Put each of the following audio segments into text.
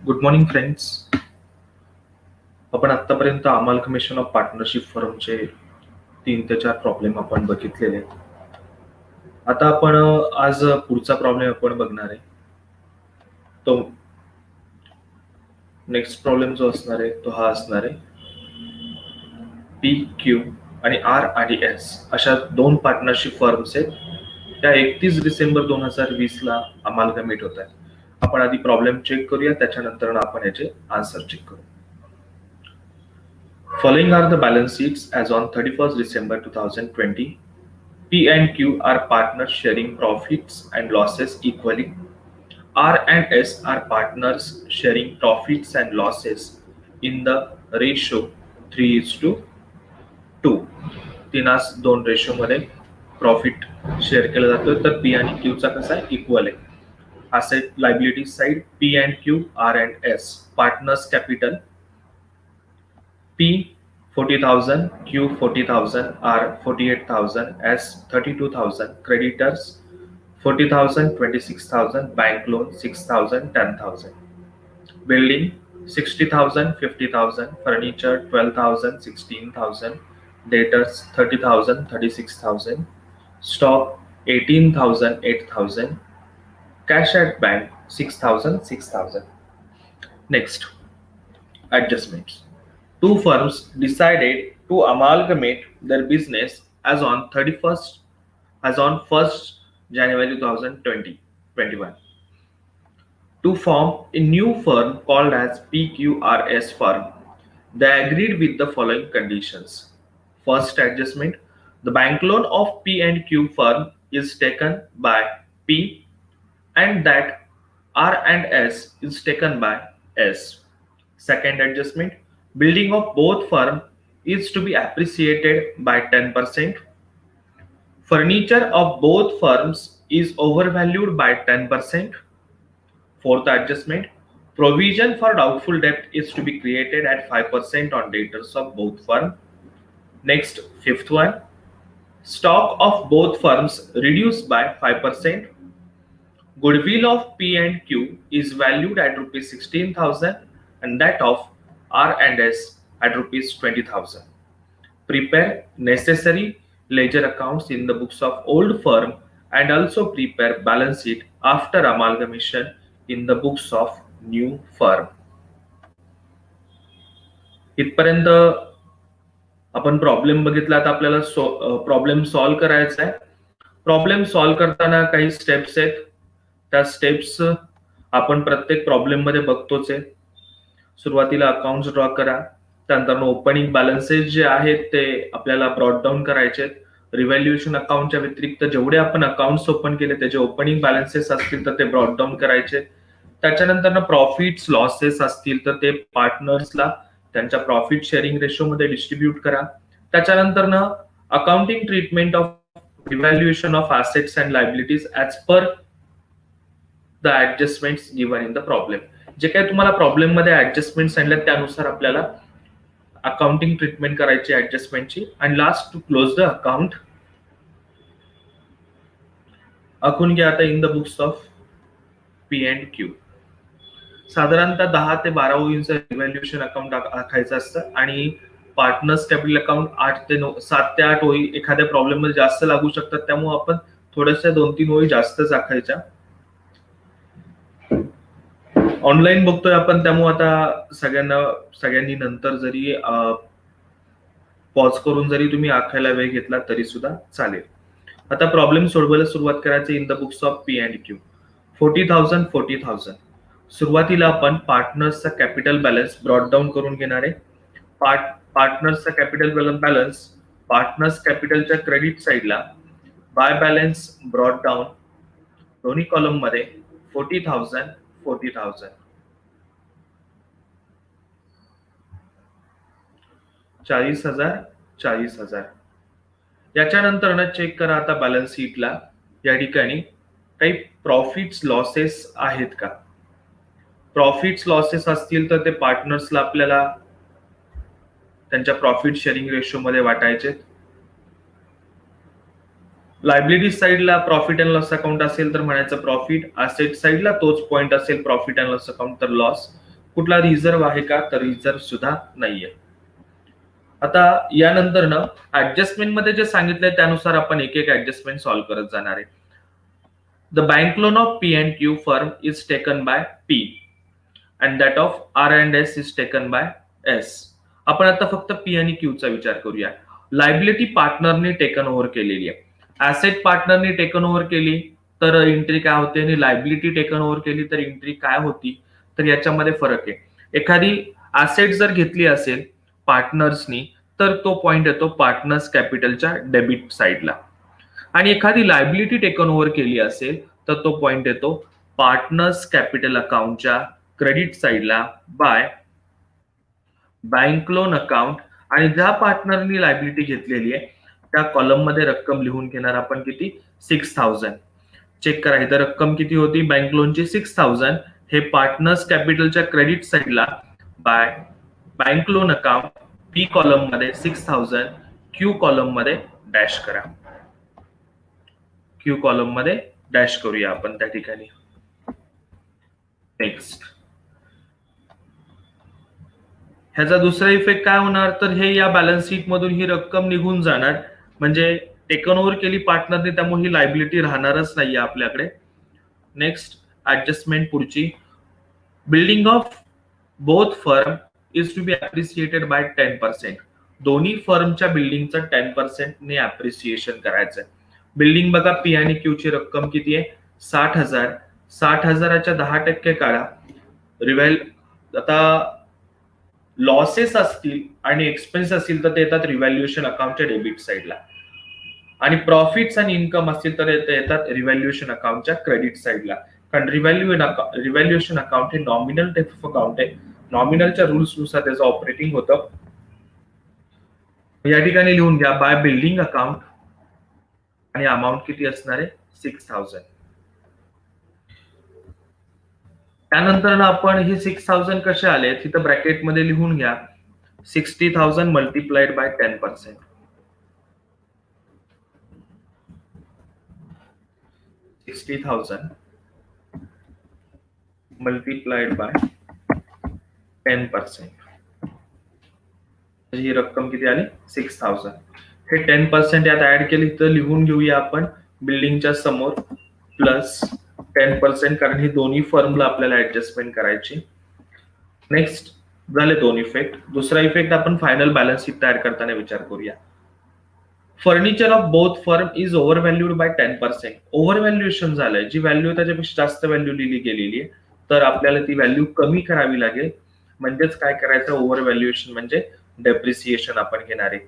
Good morning friends. आपण आतापर्यंत amalgamation of partnership फर्मचे 3 ते 4 प्रॉब्लेम आपण बघितलेले. आता आपण आज पुढचा प्रॉब्लेम आपण बघणार आहे. तो नेक्स्ट प्रॉब्लेम जो असणार आहे तो हा असणार आहे. पी क्यू आणि आर आणि एस अशा 2 पार्टनरशिप फर्म्स आहेत. त्या 31 डिसेंबर 2020 ला अमालगमेट होत आहेत. आपण आधी प्रॉब्लेम चेक करूया, त्याच्यानंतर आपण याचे आन्सर चेक करू. Following are the balance sheets as on 31st December 2020. P and Q are partners sharing profits and losses equally. R and S are partners sharing profits and losses in the ratio 3:2. तिनास 2 ratio मध्ये profit share केलं जातं. तर P आणि Q चा कसा आहे, equal आहे. Asset liability side P and Q, R and S. Partners capital P 40,000, Q 40,000, R 48,000, S 32,000. Creditors 40,000, 26,000. Bank loan 6,000, 10,000. Building 60,000, 50,000. Furniture 12,000, 16,000. Debtors 30,000, 36,000. Stock 18,000, 8,000. Cash at bank 6,000, 6,000. Next, adjustments. Two firms decided to amalgamate their business as on 1st January 2021 to form a new firm called as PQRS firm. They agreed with the following conditions. First adjustment: the bank loan of P and Q firm is taken by P and that R and S is taken by S. Second adjustment: building of both firm is to be appreciated by 10%. Furniture of both firms is overvalued by 10%. Fourth adjustment: provision for doubtful debt is to be created at 5% on debtors of both firms. Next, fifth one: stock of both firms reduced by 5%. Goodwill of P and Q is valued at rupees 16,000 and that of R and S at rupees 20,000. Prepare necessary ledger accounts in the books of old firm and also prepare balance sheet after amalgamation in the books of new firm. इथपर्यंत आपण problem बघितला. आता आपल्याला problem solve करायचा आहे. Problem solve करताना काही steps आहेत. त्या स्टेप्स आपण प्रत्येक प्रॉब्लेम मध्ये बघतोच आहे. सुरुवातीला अकाउंट्स ड्रॉ करा. त्यानंतर ओपनिंग बॅलन्सेस जे आहेत ते आपल्याला ब्रॉट डाऊन करायचे. रिव्हॅल्युएशन अकाउंटच्या व्यतिरिक्त जेवढे आपण अकाउंट्स ओपन केले त्याचे ओपनिंग बॅलन्सेस असतील तर ते ब्रॉट डाऊन करायचे. त्याच्यानंतर प्रॉफिट्स लॉसेस असतील तर ते पार्टनर्सला त्यांच्या प्रॉफिट शेअरिंग रेशो मध्ये डिस्ट्रीब्यूट करा. त्याच्यानंतर accounting treatment of revaluation of assets and liabilities as per the adjustments given in the problem. जे काही तुम्हाला प्रॉब्लेम मध्ये ऍडजस्टमेंट सांगितले त्यानुसार आपल्याला अकाउंटिंग ट्रीटमेंट करायची ऍडजस्टमेंटची. आणि last, to close the account. आखून घ्या आता in the books of P and Q. साधारणतः 10 ते 12 ओळींचं रिव्हॅल्युएशन अकाउंट आखायचं असतं आणि पार्टनर्स कॅपिटल अकाउंट 7 ते 8 ओळी एखाद्या प्रॉब्लेम मध्ये जास्त लागू शकतात. त्यामुळे आपण थोड्याशा 2-3 ओळी जास्तच आखायच्या. ऑनलाईन बघतोय आपण, त्यामुळे आता सगळ्यांनी नंतर जरी पॉज करून जरी तुम्ही आखायला वेळ घेतला तरी सुद्धा चालेल. आता प्रॉब्लेम सोडवायला सुरुवात करायची. In the books of P and Q 40,000 40,000. सुरुवातीला आपण पार्टनर्सचा कॅपिटल बॅलन्स ब्रॉट डाऊन करून घेणार आहे. पार्टनर्सचा कॅपिटल बॅलन्स पार्टनर्स कॅपिटलच्या क्रेडिट साइडला बाय बॅलन्स ब्रॉट डाऊन दोन्ही कॉलम मध्ये 40,000 40,000. 40,000 40,000. याच्यानंतर चेक करा आता बॅलन्स शीटला या ठिकाणी काही प्रॉफिट्स लॉसेस आहेत का. प्रॉफिट्स लॉसेस असतील तर ते पार्टनर्सला आपल्याला त्यांच्या प्रॉफिट शेअरिंग रेशो मध्ये वाटायचे. लायबिलिटी साइडला प्रॉफिट अँड लॉस अकाउंट असेल तर म्हणायचं प्रॉफिट. असेट साइडला तोच पॉइंट असेल प्रॉफिट अँड लॉस अकाउंट तर लॉस. कुठला रिझर्व्ह आहे का, तर रिझर्व्ह सुद्धा नाहीये. आता यानंतर ना ऍडजस्टमेंट मध्ये जे सांगितलंय त्यानुसार आपण एक एक ऍडजस्टमेंट सॉल्व्ह करत जाणार आहे. The bank loan of P and Q firm is taken by P and that of R and S is taken by S. आपण आता फक्त पी आणि क्यू चा विचार करूया. लायबिलिटी पार्टनरने टेकन ओव्हर केलेली आहे. ऍसेट पार्टनरने टेकन ओव्हर केली तर एंट्री काय होते आणि लायबिलिटी टेकन ओव्हर केली तर एंट्री काय होती, तर याच्यामध्ये फरक आहे. एखादी ऍसेट जर घेतली असेल पार्टनर्सनी तर तो पॉइंट येतो पार्टनर्स कॅपिटलच्या डेबिट साईडला, आणि एखादी लायबिलिटी टेकन ओव्हर केली असेल तर तो पॉइंट येतो पार्टनर्स कॅपिटल अकाउंटच्या क्रेडिट साईडला बाय बँक लोन अकाउंट. आणि ज्या पार्टनरनी लायबिलिटी घेतलेली आहे त्या कॉलम मध्ये रक्कम लिहून घेणार आपण किती, 6000. चेक करा इथं रक्कम किती होती, बँक लोनची 6000. हे पार्टनर्स कॅपिटलच्या क्रेडिट साईडला bye bank loan account P colon मध्ये 6000, क्यू कॉलम मध्ये डॅश करा. क्यू कॉलम मध्ये डॅश करूया आपण त्या ठिकाणी. नेक्स्ट ह्याचा दुसरा इफेक्ट काय होणार, तर हे या बॅलन्स शीट मधून ही रक्कम निघून जाणार, म्हणजे टेकन ओव्हर केली पार्टनरने त्यामुळे ही लायबिलिटी राहणारच नाहीये आपल्याकडे. नेक्स्ट ऍडजस्टमेंट पुढची, building of both firm is to be appreciated by 10%. दोन्ही फर्मच्या बिल्डिंगचं 10% ने अप्रिसिएशन करायचं. बिल्डिंग बघा पी आणि क्यू ची रक्कम किती आहे, 60,000. 60,000च्या 10% काढा. आता लॉसेस असतील आणि एक्सपेन्स असतील तर ते येतात रिव्हॅल्युएशन अकाउंटच्या डेबिट साईडला, आणि प्रॉफिट्स आणि इन्कम असतील तर ते येतात रिव्हॅल्युएशन अकाउंटच्या क्रेडिट साईडला. कारण रिव्हॅल्युएशन अकाउंट हे नॉमिनल टाइप ऑफ अकाउंट आहे. नॉमिनलच्या रूल्स नुसार त्याचं ऑपरेटिंग होतं. या ठिकाणी लिहून घ्या बाय बिल्डिंग अकाउंट, आणि अमाऊंट किती असणार आहे, 6000. त्यानंतर आपण हे 6000 कसे आले तिथं ब्रॅकेट मध्ये लिहून घ्या 60,000 मल्टिप्लाइड बाय 10%. 60,000 multiplied by 10%. ही रक्कम किती आली, 6000. हे 10% यात ऍड केली तर लिहून घेऊया आपण बिल्डिंगच्या समोर प्लस 10%, कारण ही दोन्ही फर्मला आपल्याला ऍडजस्टमेंट करायची. नेक्स्ट झाले दोन इफेक्ट. दुसरा इफेक्ट आपण फायनल बॅलन्स शीट तयार करताना विचार करूया. Furniture of both firm is over valued by 10%. Over valuation झालंय, जी व्हॅल्यू त्याच्यापेक्षा जास्त व्हॅल्यू लिहिली गेलेली आहे तर आपल्याला ती व्हॅल्यू कमी करावी लागेल. म्हणजेच काय करायचं, ओव्हर व्हॅल्युएशन म्हणजे डेप्रिसिएशन आपण घेणार आहे.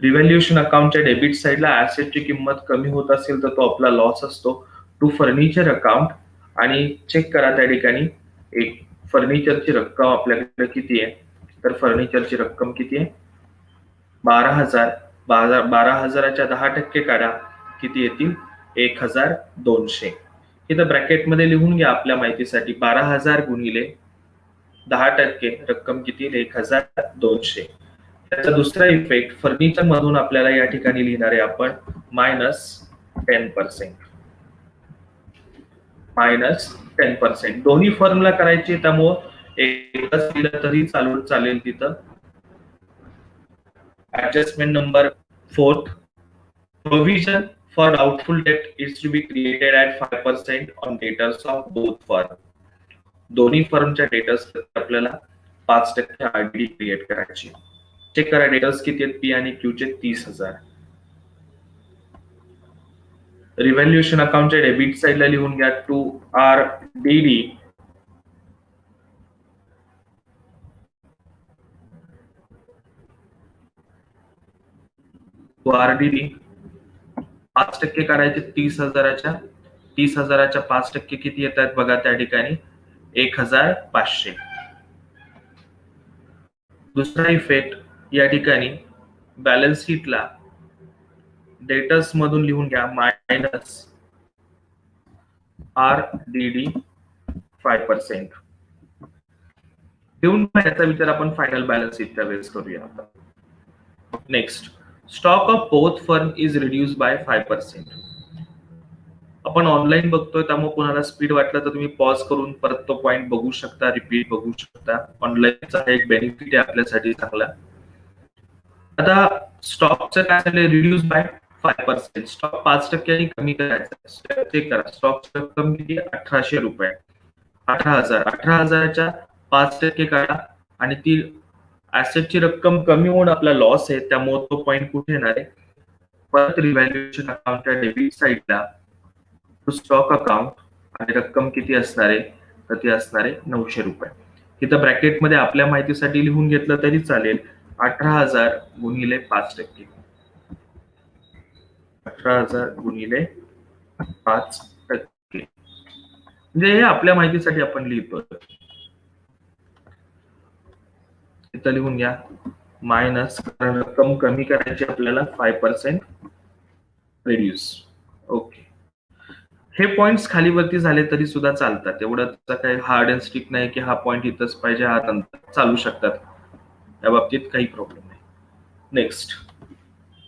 रिव्हॅल्युएशन अकाउंटच्या डेबिट साईडला ऍसेटची किंमत कमी होत असेल तर तो आपला लॉस असतो. टू फर्निचर अकाउंट, आणि चेक करा त्या ठिकाणी एक फर्निचरची रक्कम आपल्याकडे किती आहे, तर फर्निचरची रक्कम किती आहे, 12,000. 12,000च्या 10% काढा, किती येतील, 1,200. इथं ब्रॅकेट मध्ये लिहून घ्या आपल्या माहितीसाठी 12,000 गुणिले 10% रक्कम किती, 1,200. त्याचा दुसरा इफेक्ट फर्निचर मधून आपल्याला या ठिकाणी लिहिणार आहे आपण -10%. -10%. दोन्ही फर्मला करायची त्यामुळं एकच लिहिलं तरी चालेल तिथं. Adjustment number 4th, provision for doubtful debt is to be created at 5% on debtors of both firm. दोन्ही फर्मच्या डेटर्स आपल्याला 5% आरडी क्रिएट करायची. चेक करा डेटर्स किती आहेत, पी आणि क्यू चे 30,000. रिव्हॅल्युएशन अकाउंटच्या डेबिट साईडला लिहून घ्या to R D D RDD 5% काढायचे 30,000च्या. 30,000च्या 5% किती येतात बघा त्या ठिकाणी, 1,500. दुसरा इफेक्ट या ठिकाणी बॅलन्स शीटला डेटर्स मधून लिहून घ्या मायनस आरडीडी 5%. लिहून याचा विचार आपण फायनल बॅलन्स शीटच्या वेळेस करूया. Next, stock of both firm is reduced by 5%. आपण ऑनलाईन बघतोय, त्यामुळे कोणाला स्पीड वाटलं तर तुम्ही पॉज करून परत तो पॉइंट बघू शकता, रिपीट बघू शकता. ऑनलाईनचा एक बेनिफिट आहे आपल्यासाठी चांगला. आता स्टॉकचं काय झालं, रिड्यूस बाय 5%. स्टॉक 5% कमी करायचा. चेक करा, स्टॉकची रक्कम किती, 1800 रुपये, 18,000. 18,000च्या 5% काढा आणि ती ऍसेटची रक्कम कमी होऊन आपला लॉस आहे, त्यामुळे तो पॉइंट कुठे येणार आहे, परत रिव्हॅल्युएशन अकाउंटच्या डेबिट साईडला स्टॉक अकाउंट आणि रक्कम किती असणार आहे, तर ती असणार आहे 900 रुपये. इथं ब्रॅकेटमध्ये आपल्या माहितीसाठी लिहून घेतलं तरी चालेल, 18,000 गुणिले 5%. 18,000 गुणिले 5%, म्हणजे हे आपल्या माहितीसाठी आपण लिहितो. इथं लिहून घ्या मायनस, कारण रक्कम कमी करायची आपल्याला 5% रिड्यूस. ओके, हे पॉइंट्स खाली वरती झाले तरी सुद्धा चालतात, एवढं काही हार्ड अँड स्ट्रिक्ट नाही की हा पॉइंट इथंच पाहिजे, हा नंतर चालू शकतात, त्या बाबतीत काही प्रॉब्लेम नाही. नेक्स्ट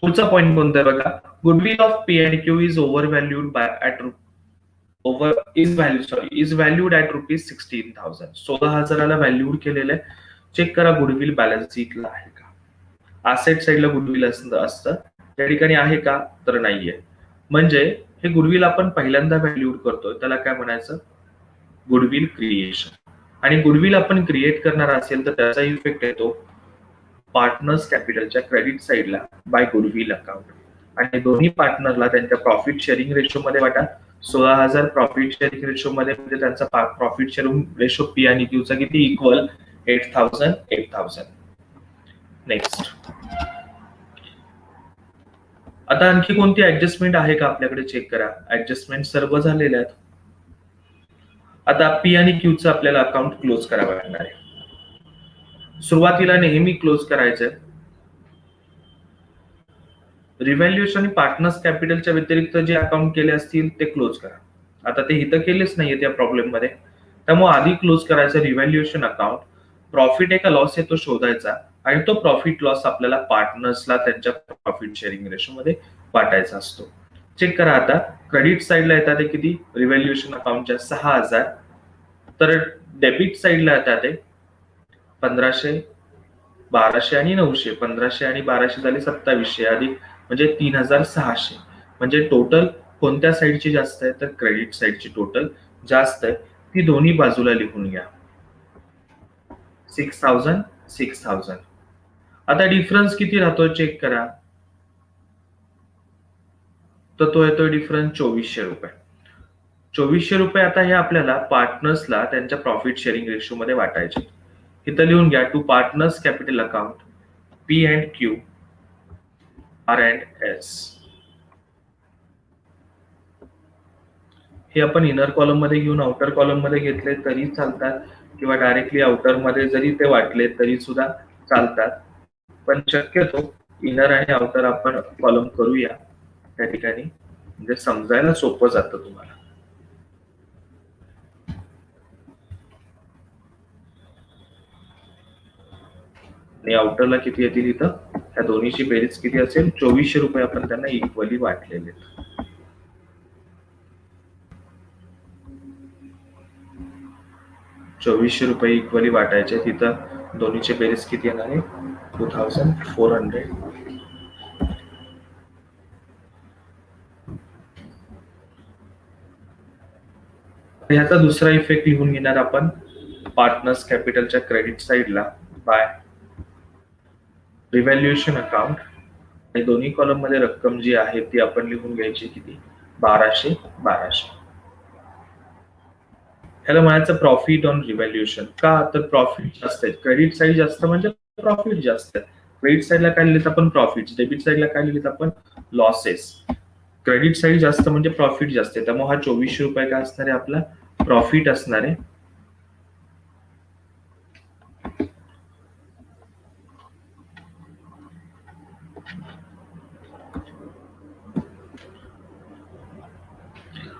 पुढचा पॉइंट कोणता आहे बघा, goodwill of P&Q is over valued by is valued at ₹16,000. 16,000ला व्हॅल्यूड केलेलं आहे. चेक करा गुडविल बॅलन्स शीटला आहे का, असेट साईडला गुडविल असतं, त्या ठिकाणी आहे का, तर नाहीये. म्हणजे हे गुडविल आपण पहिल्यांदा व्हॅल्यूड करतोय, त्याला काय म्हणायचं, गुडविल क्रिएशन. आणि गुडविल आपण क्रिएट करणार असेल तर त्याचा इफेक्ट येतो पार्टनर्स कॅपिटलच्या क्रेडिट साईडला बाय गुडविल अकाउंट. आणि दोन्ही पार्टनरला त्यांच्या प्रॉफिट शेअरिंग रेशो मध्ये वाटा. 16,000 प्रॉफिट शेअरिंग रेशो मध्ये, म्हणजे त्यांचा प्रॉफिट शेअरिंग रेशो P&Q चा किती, इक्वल 8,000. नेक्स्ट, आता आणखी कोणती ऍडजस्टमेंट आहे का आपल्याकडे, चेक करा. ऍडजस्टमेंट सर्व झालेल्या आहेत. आता P&Q चं आपल्याला अकाउंट क्लोज करावं लागणार आहे. सुरुवातीला नेहमी क्लोज करायचंय. रिव्हॅल्युएशन आणि पार्टनर्स कॅपिटलच्या व्यतिरिक्त जे अकाउंट केले असतील ते क्लोज करा. आता ते इथं केलेच नाहीये त्या प्रॉब्लेम मध्ये, त्यामुळे आधी क्लोज करायचं रिव्हॅल्युएशन अकाउंट. प्रॉफिट आहे का लॉस आहे तो शोधायचा, आणि तो प्रॉफिट लॉस आपल्याला पार्टनर्सला त्यांच्या प्रॉफिट शेअरिंग रेशो मध्ये वाटायचा असतो. चेक करा, आता क्रेडिट साईडला येतात ते किती, रिव्हॅल्युएशन अकाउंटच्या 6,000. तर डेबिट साईडला येतात ते 1,500, 1,200 आणि 900. 1,500 आणि 1,200 झाले 2,700 अधिक, म्हणजे 3,600. म्हणजे टोटल कोणत्या साईडची जास्त आहे, तर क्रेडिट साईडची टोटल जास्त आहे. ती दोन्ही बाजूला लिहून घ्या, 6,000, 6,000. आता डिफरन्स किती राहतो चेक करा, तर तो येतोय डिफरन्स 2,400 रुपये. 2,400 रुपये आता हे आपल्याला पार्टनर्सला त्यांच्या प्रॉफिट शेअरिंग रेशो मध्ये वाटायचे. इथं लिहून घ्या, to partners capital account P&Q R&S. हे आपण इनर कॉलम मध्ये घेऊन आउटर कॉलम मध्ये घेतले तरी चालतात, किंवा डायरेक्टली आउटर मध्ये जरी ते वाटले तरी सुद्धा चालतात. पण शक्यतो इनर आणि आउटर आपण कॉलम करूया त्या ठिकाणी, म्हणजे समजायला सोपं जातं तुम्हाला. आणि आउटरला किती येतील इथं, त्या दोन्हीची बेरीज किती असेल, 2,400 रुपये आपण त्यांना इक्वली वाटलेले. 2,400 रुपये इक्वली वाटायचे, तिथं दोन्हीची बेरीज किती येणार आहे, 2,400. ह्याचा दुसरा इफेक्ट लिहून घेणार आपण पार्टनर्स कॅपिटलच्या क्रेडिट साईडला बाय रिव्हॅल्युएशन अकाउंट. आणि दोन्ही कॉलम मध्ये रक्कम जी आहे ती आपण लिहून घ्यायची किती, 1,200. ह्याला म्हणायचं प्रॉफिट ऑन रिव्हॅल्युएशन. का, तर प्रॉफिट जास्त आहे, क्रेडिट साईड जास्त म्हणजे प्रॉफिट जास्त आहे. क्रेडिट साईडला काय लिहिलेत आपण, प्रॉफिट. डेबिट साईडला काय लिहिलेत आपण, लॉसेस. क्रेडिट साईड जास्त म्हणजे प्रॉफिट जास्त आहे, त्यामुळे हा 2,400 रुपये काय असणार आहे, आपला प्रॉफिट असणार आहे.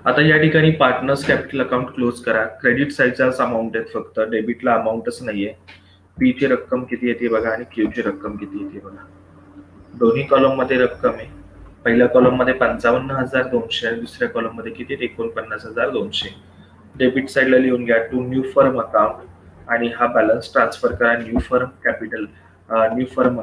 आता या ठिकाणी पार्टनर्स कॅपिटल अकाउंट क्लोज करा. क्रेडिट साईडचाच अमाऊंट आहेत फक्त, डेबिटला अमाऊंटच नाहीये. P ची रक्कम किती येते बघा, आणि Q ची रक्कम किती येते बघा. दोन्ही कॉलम मध्ये रक्कम आहे पहिल्या कॉलम मध्ये 55,200 आणि दुसऱ्या कॉलम मध्ये किती 49,200. डेबिट साईडला लिहून घ्या टू न्यू फर्म अकाउंट आणि हा बॅलन्स ट्रान्सफर करा new firm capital new firm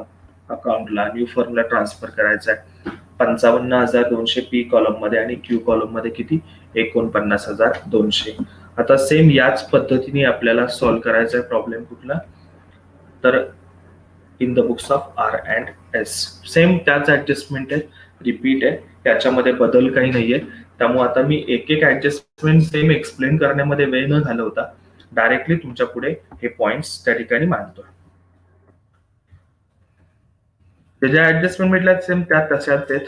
अकाउंटला न्यू फर्मला ट्रान्सफर करायचा आहे. 55,200 पी कॉलम मध्ये आणि क्यू कॉलम मध्ये किती 49,200. आता सेम याच पद्धतीने आपल्याला सॉल्व्ह करायचा आहे प्रॉब्लेम कुठला तर in the books of R and S. Same त्याच ऍडजस्टमेंट आहे, रिपीट आहे, त्याच्यामध्ये बदल काही नाहीये. त्यामुळे आता मी एक एक ऍडजस्टमेंट सेम एक्सप्लेन करण्यामध्ये वेळ न घालवता डायरेक्टली तुमच्या पुढे हे पॉइंट्स त्या ठिकाणी मांडतो. ज्या ऍडजस्टमेंट म्हटल्यात सेम त्या तशाच आहेत,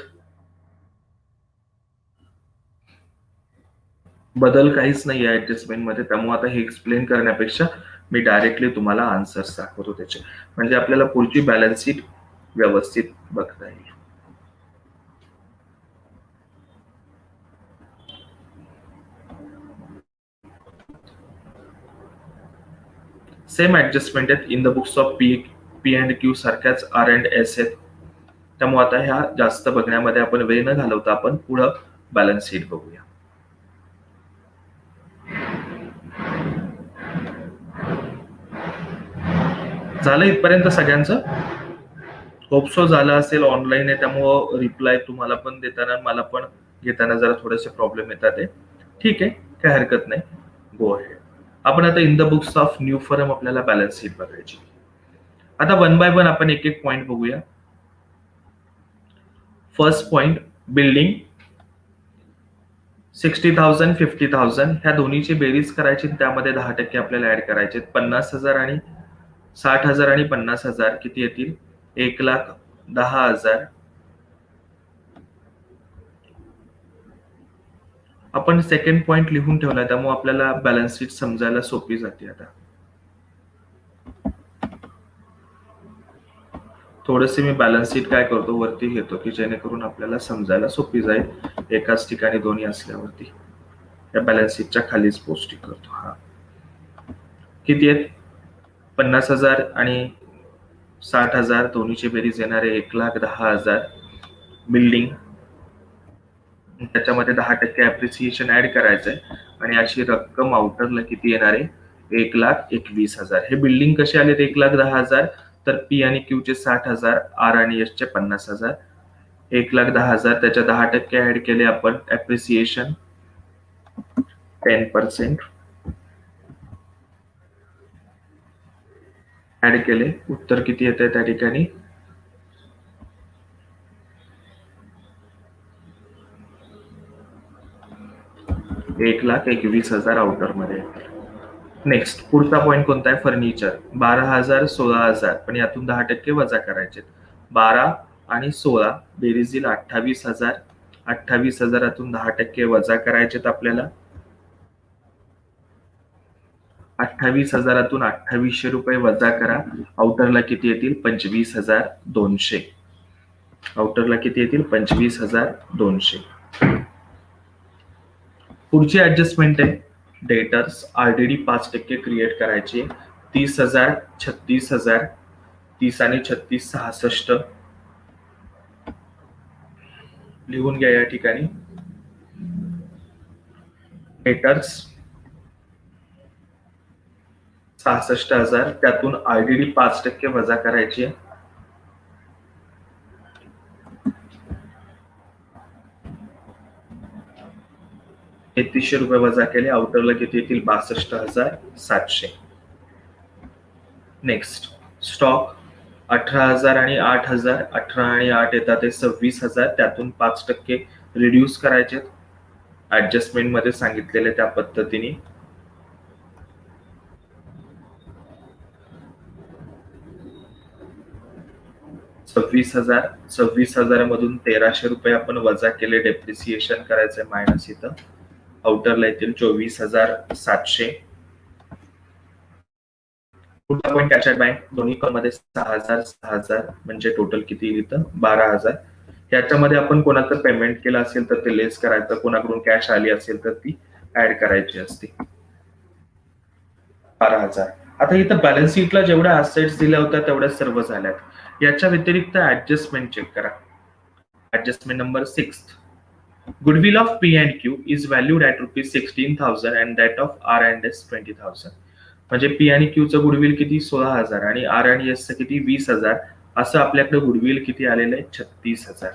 बदल काहीच नाही आहे ऍडजस्टमेंट मध्ये. त्यामुळे आता हे एक्सप्लेन करण्यापेक्षा मी डायरेक्टली तुम्हाला आन्सर्स दाखवतो त्याचे, म्हणजे आपल्याला पुढची बॅलन्स शीट व्यवस्थित बघता येईल. सेम ऍडजस्टमेंट आहेत in the books of P and Q सारख्याच आर अँड एस आहेत. त्यामुळे आता ह्या जास्त बघण्यामध्ये आपण वेळ न घालवता आपण पुढं बॅलन्स शीट बघूया. झालं इथपर्यंत सगळ्यांचं? होपसो झालं असेल. ऑनलाईन आहे त्यामुळं रिप्लाय तुम्हाला पण देताना मला पण घेताना जरा थोडेसे प्रॉब्लेम येतात आहे. ठीक आहे, काय हरकत नाही, गो अहेड. आपण आता in the books of new firm आपल्याला बॅलन्स शीट बघायची. आता वन बाय वन आपण एक एक पॉइंट बघूया. फर्स्ट पॉइंट बिल्डिंग 60,000 50,000 ह्या दोन्हीची बेरीज करायची, त्यामध्ये 10% आपल्याला ऍड करायचे. 50,000 आणि 60,000 आणि 50,000 किती येतील 1,10,000. आपण सेकंड पॉइंट लिहून ठेवला त्यामुळे आपल्याला बॅलन्स शीट समजायला सोपी जाते. आता थोडेसे मी बॅलन्स शीट काय करतो वरती घेतो की जेणेकरून आपल्याला समजायला सोपी जाईल. एकाच ठिकाणी दोन्ही असल्यावरती या बॅलन्स शीटच्या खालीच पोस्टिंग करतो. हा किती आहेत 50,000 आणि 60,000 दोन्हीची बेरीज येणारे 1,10,000. बिल्डिंग त्याच्यामध्ये 10% ऍप्रिसिएशन ऍड करायचंय आणि अशी रक्कम आउटरला किती येणार आहे 1,21,000. हे बिल्डिंग कसे आले 1,10,000 तर पी आणि क्यू चे 60,000 आर आणि एस चे 50,000. 1,10,000 त्याच्या 10% ऍड केले आपण ऍप्रिसिएशन 10% ऍड केले. उत्तर किती येते त्या ठिकाणी 1,21,000 आउटर मध्ये. नेक्स्ट पुढचा पॉईंट कोणता आहे फर्निचर 12,000 16,000 पण यातून 10% वजा करायचे. 12 आणि 16 बेरीज येईल 28,000. 28,000 10% वजा करायचे आपल्याला. 28,000 2800 रुपये वजा करा. आउटरला किती येतील 25,200. आउटरला किती येतील 25,200. पुढची ऍडजस्टमेंट आहे डेटर्स ऑलरेडी 5% क्रिएट करायचे. 30,000 36,000 30 आणि 36 66 लिहून घ्या या ठिकाणी. डेटर्स 66,000 त्यातून ऑलरेडी 5% वजा करायचे. ₹3,300 रुपये वजा केले. आउटरला किती येतील 62,700. नेक्स्ट स्टॉक 18,000 आणि 8,000. 18 आणि 8 येतात ते 26,000. त्यातून 5% रिड्यूस करायचे ऍडजस्टमेंट मध्ये सांगितलेले त्या पद्धतीने. सव्वीस हजार मधून 1,300 रुपये आपण वजा केले. डेप्रिसिएशन करायचंय मायनस इथं. आउटरला येतील 24,700. पुढचा पॉईंट कॅश ॲट बँक दोन्ही मध्ये 6,000 म्हणजे टोटल किती येईल इथं 12,000. याच्यामध्ये आपण कोणाचं पेमेंट केलं असेल तर ते लेस करायचं, कोणाकडून कॅश आली असेल तर ती ऍड करायची असते. 12,000. आता इथं बॅलन्स शीटला जेवढ्या असेट्स दिल्या होत्या तेवढ्या सर्व झाल्यात. याच्या व्यतिरिक्त ऍडजस्टमेंट चेक करा. Adjustment number 6. Goodwill of P and Q is valued at rupees 16,000 and that of R and S 20,000. म्हणजे पी आणि क्यूचं गुडविल किती 16,000 आणि आर आणि एसचं किती 20,000. असं आपल्याकडे गुडविल किती आलेलं आहे 36,000.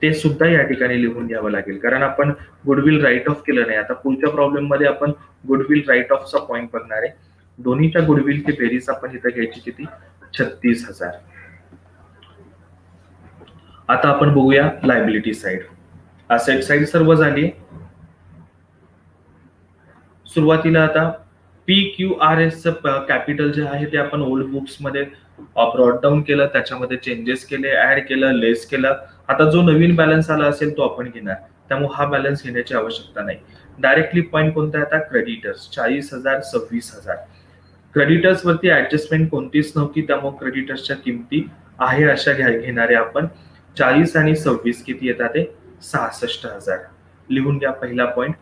ते सुद्धा या ठिकाणी लिहून घ्यावं लागेल कारण आपण गुडविल राईट ऑफ केलं नाही. आता पुढच्या प्रॉब्लेम मध्ये आपण गुडविल राईट ऑफचा पॉईंट बघणार आहे. दोन्हीच्या गुडविलची बेरीज आपण इथं घ्यायची किती 36,000. आता आपण बघूया लायबिलिटी साइड. असेट साइड सर्व झाली. सुरुवातीला आता P Q R S capital जे आहे ते आपण ओल्ड बुक्स मध्ये ब्रॉट डाऊन केलं, त्याच्यामध्ये चेंजेस केले, ऍड केलं, लेस केलं. आता जो नवीन बॅलन्स आला असेल तो आपण घेणार, त्यामुळे हा बॅलन्स घेण्याची आवश्यकता नाही. डायरेक्टली पॉईंट कोणता आहे आता क्रेडिटर्स 40,000 26,000. क्रेडिटर्स वरती ऍडजस्टमेंट कोणतीच नव्हती, त्यामुळे क्रेडिटर्सच्या किमती आहे अशा घेणारे आपण. 40 आणि 26 किती येतात ते 66,000. लिहून घ्या पहिला पॉईंट.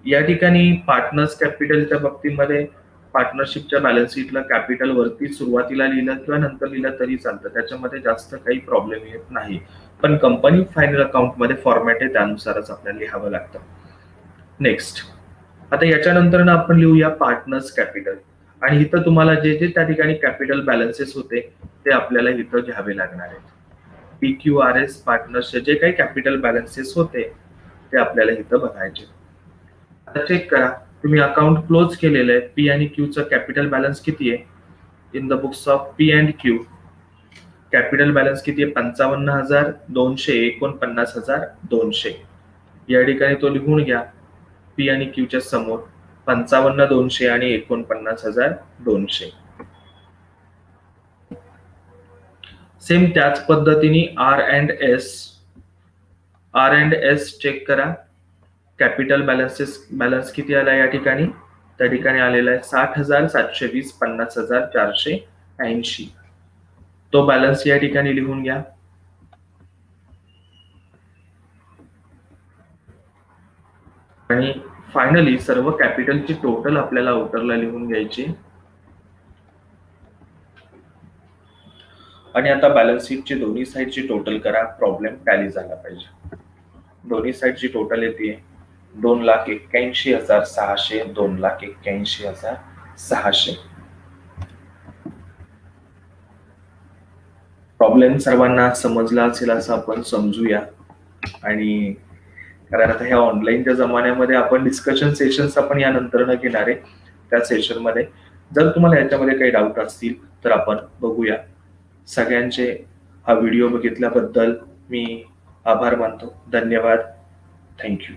या ठिकाणी पार्टनर्स कॅपिटलच्या बाबतीमध्ये पार्टनरशिपच्या बॅलन्स शीटला कॅपिटल वरती सुरुवातीला लिहिलं किंवा नंतर लिहिलं तरी चालतं, त्याच्यामध्ये जास्त काही प्रॉब्लेम येत नाही. पण कंपनी फायनल अकाउंट मध्ये फॉर्मॅट आहे त्यानुसारच आपल्याला लिहावं लागतं. नेक्स्ट, आता याच्यानंतर आपण लिहूया पार्टनर्स कॅपिटल. आणि इथं तुम्हाला जे जे त्या ठिकाणी कॅपिटल बॅलन्सेस होते ते आपल्याला इथं घ्यावे लागणार आहेत. पी क्यू आर एस पार्टनर्सचे जे काही कॅपिटल बॅलन्सेस होते ते आपल्याला इथं बघायचे. आता चेक करा, तुम्ही अकाउंट क्लोज केलेलं आहे. पी आणि क्यूचं कॅपिटल बॅलन्स किती आहे in the books of P and Q? Capital balance किती आहे 55,200 49,200. या ठिकाणी तो लिहून घ्या पी आणि क्यूच्या समोर 55,200 आणि 49,200. सेम त्याच पद्धतीने आर अँड एस चेक करा. कॅपिटल बॅलन्स किती आला या ठिकाणी? त्या ठिकाणी आलेला आहे 60,720 50,480. तो बॅलन्स या ठिकाणी लिहून घ्या. आणि फायनली सर्व कॅपिटलची टोटल आपल्याला आउटरला लिहून घ्यायची. आणि आता बॅलन्स शीटची दोन्ही साईडची टोटल करा, प्रॉब्लेम टॅली झाला पाहिजे. दोन्ही साईडची टोटल येते 2,81,600 2,81,600. प्रॉब्लेम सर्वांना समजला असेल असं आपण समजूया. आणि कारण आता ह्या ऑनलाईनच्या जमान्यामध्ये आपण डिस्कशन सेशन्स आपण यानंतर न घेणार आहे. त्या सेशन मध्ये जर तुम्हाला याच्यामध्ये काही डाऊट असतील तर आपण बघूया. सगळ्यांचे हा व्हिडिओ बघितल्याबद्दल मी आभार मानतो. धन्यवाद. थँक्यू.